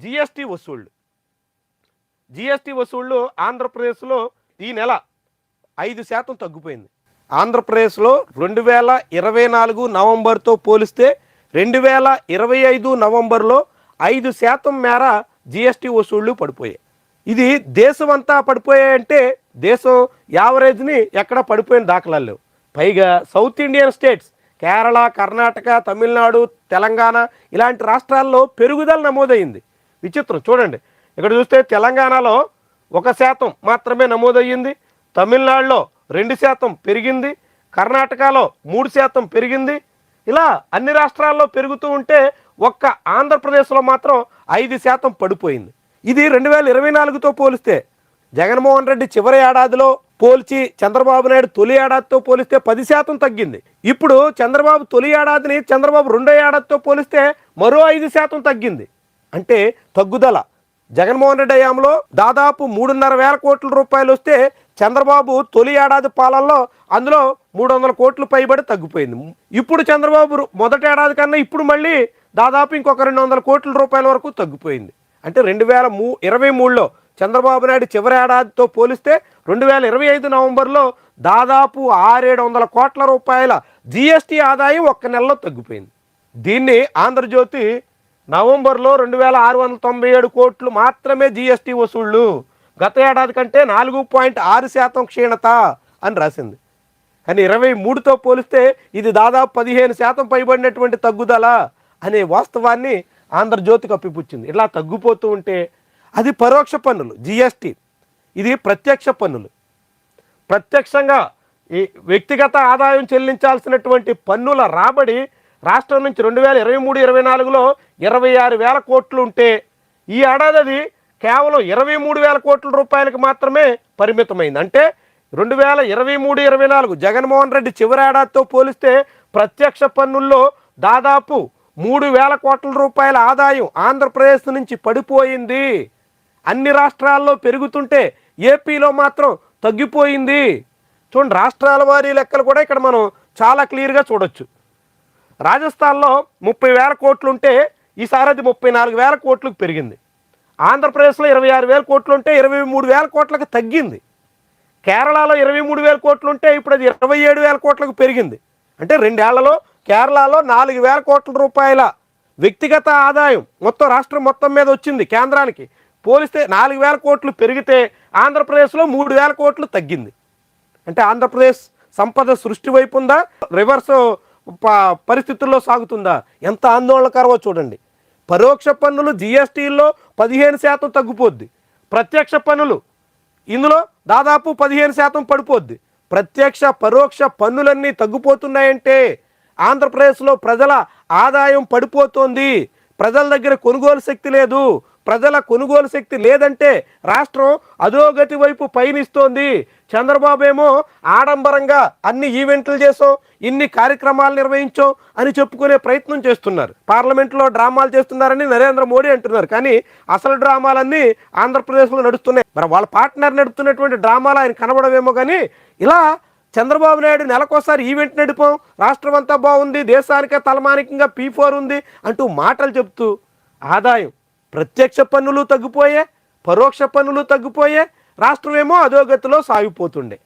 GST వసూళ్లు GST వసూళ్లు ఆంధ్రప్రదేశ్లో ఈ నెల 5% తగ్గిపోయింది. ఆంధ్రప్రదేశ్లో 2024 నవంబర్తో పోలిస్తే 2025 నవంబర్లో 5% మేర జీఎస్టీ వసూళ్లు పడిపోయాయి. ఇది దేశం అంతా పడిపోయాయంటే దేశం యావరేజ్ని ఎక్కడ పడిపోయిన దాఖలాలు లేవు. పైగా south Indian states Kerala, Karnataka, Tamil Nadu, Telangana ఇలాంటి రాష్ట్రాల్లో పెరుగుదల నమోదైంది. విచిత్రం చూడండి, ఇక్కడ చూస్తే తెలంగాణలో 1% మాత్రమే నమోదయ్యింది, తమిళనాడులో 2% పెరిగింది, కర్ణాటకలో 3% పెరిగింది. ఇలా అన్ని రాష్ట్రాల్లో పెరుగుతూ ఉంటే ఒక్క ఆంధ్రప్రదేశ్లో మాత్రం 5% పడిపోయింది. ఇది 2024తో పోలిస్తే జగన్మోహన్ రెడ్డి చివరి ఏడాదిలో పోల్చి చంద్రబాబు నాయుడు తొలి ఏడాదితో పోలిస్తే 10% తగ్గింది. ఇప్పుడు చంద్రబాబు తొలి ఏడాదిని చంద్రబాబు రెండో ఏడాదితో పోలిస్తే మరో 5% తగ్గింది. అంటే తగ్గుదల. జగన్మోహన్ రెడ్డి హయాంలో దాదాపు 3,500 కోట్ల రూపాయలు వస్తే చంద్రబాబు తొలి ఏడాది పాలనలో అందులో 300 కోట్లు పైబడి తగ్గిపోయింది. ఇప్పుడు చంద్రబాబు మొదటి ఏడాది కన్నా ఇప్పుడు మళ్ళీ దాదాపు ఇంకొక 200 కోట్ల రూపాయల వరకు తగ్గిపోయింది. అంటే 2023లో చంద్రబాబు నాయుడు చివరి ఏడాదితో పోలిస్తే 2025 నవంబర్లో దాదాపు 600-700 కోట్ల రూపాయల జీఎస్టీ ఆదాయం ఒక్క నెలలో తగ్గిపోయింది. దీన్ని ఆంధ్రజ్యోతి నవంబర్లో 2,697 కోట్లు మాత్రమే జీఎస్టీ వసూళ్లు, గత ఏడాది కంటే 4.6% క్షీణత అని రాసింది. కానీ 23తో పోలిస్తే ఇది దాదాపు 15% పైబడినటువంటి తగ్గుదల అనే వాస్తవాన్ని ఆంధ్రజ్యోతి కప్పిపుచ్చింది. ఇలా తగ్గిపోతూ ఉంటే అది పరోక్ష పన్నులు జీఎస్టీ, ఇది ప్రత్యక్ష పన్నులు. ప్రత్యక్షంగా ఈ వ్యక్తిగత ఆదాయం చెల్లించాల్సినటువంటి పన్నుల రాబడి రాష్ట్రం నుంచి 2023-24లో 26,000 కోట్లు ఉంటే ఈ ఏడాది అది కేవలం 23,000 కోట్ల రూపాయలకు మాత్రమే పరిమితమైంది. అంటే 2023-24 జగన్మోహన్ రెడ్డి చివరి ఏడాదితో పోలిస్తే ప్రత్యక్ష పన్నుల్లో దాదాపు 3,000 కోట్ల రూపాయల ఆదాయం ఆంధ్రప్రదేశ్ నుంచి పడిపోయింది. అన్ని రాష్ట్రాల్లో పెరుగుతుంటే ఏపీలో మాత్రం తగ్గిపోయింది. చూడండి, రాష్ట్రాల వారీ లెక్కలు కూడా ఇక్కడ మనం చాలా క్లియర్గా చూడొచ్చు. రాజస్థాన్లో 30,000 కోట్లు ఉంటే ఈసారి అది 34,000 కోట్లకు పెరిగింది. ఆంధ్రప్రదేశ్లో 26,000 కోట్లు ఉంటే 23,000 కోట్లకు తగ్గింది. కేరళలో 23,000 కోట్లు ఉంటే ఇప్పుడు అది 27,000 కోట్లకు పెరిగింది. అంటే 2 ఏళ్లలో కేరళలో 4,000 కోట్ల రూపాయల వ్యక్తిగత ఆదాయం మొత్తం రాష్ట్రం మొత్తం మీద వచ్చింది. కేంద్రానికి పోలిస్తే 4,000 కోట్లు పెరిగితే ఆంధ్రప్రదేశ్లో 3,000 కోట్లు తగ్గింది. అంటే ఆంధ్రప్రదేశ్ సంపద సృష్టి వైపు ఉందా, రివర్స్ పరిస్థితుల్లో సాగుతుందా? ఎంత ఆందోళనకరమో చూడండి. పరోక్ష పన్నులు జీఎస్టీల్లో 15% తగ్గిపోద్ది, ప్రత్యక్ష పన్నులు ఇందులో దాదాపు 15% పడిపోద్ది. ప్రత్యక్ష పరోక్ష పన్నులన్నీ తగ్గిపోతున్నాయంటే ఆంధ్రప్రదేశ్లో ప్రజల ఆదాయం పడిపోతోంది. ప్రజల దగ్గర కొనుగోలు శక్తి లేదు. ప్రజల కొనుగోలు శక్తి లేదంటే రాష్ట్రం అధోగతి వైపు పయనిస్తోంది. చంద్రబాబు ఏమో ఆడంబరంగా అన్ని ఈవెంట్లు చేసాం, ఇన్ని కార్యక్రమాలు నిర్వహించాం అని చెప్పుకునే ప్రయత్నం చేస్తున్నారు. పార్లమెంట్లో డ్రామాలు చేస్తున్నారని నరేంద్ర మోడీ అంటున్నారు. కానీ అసలు డ్రామాలన్నీ ఆంధ్రప్రదేశ్లో నడుస్తున్నాయి. మరి వాళ్ళ పార్ట్నర్ నడుపుతున్నటువంటి డ్రామాలు ఆయన కనబడవేమో. కానీ ఇలా చంద్రబాబు నాయుడు నెలకోసారి ఈవెంట్ నడిపాం, రాష్ట్రం అంతా బాగుంది, దేశానికే తలమానికంగా P4 ఉంది అంటూ మాటలు చెప్తూ ఆదాయం ప్రత్యక్ష పన్నులు తగ్గిపోయే, పరోక్ష పన్నులు తగ్గిపోయే, రాష్ట్రం ఏమో అధోగతిలో సాగిపోతుండే.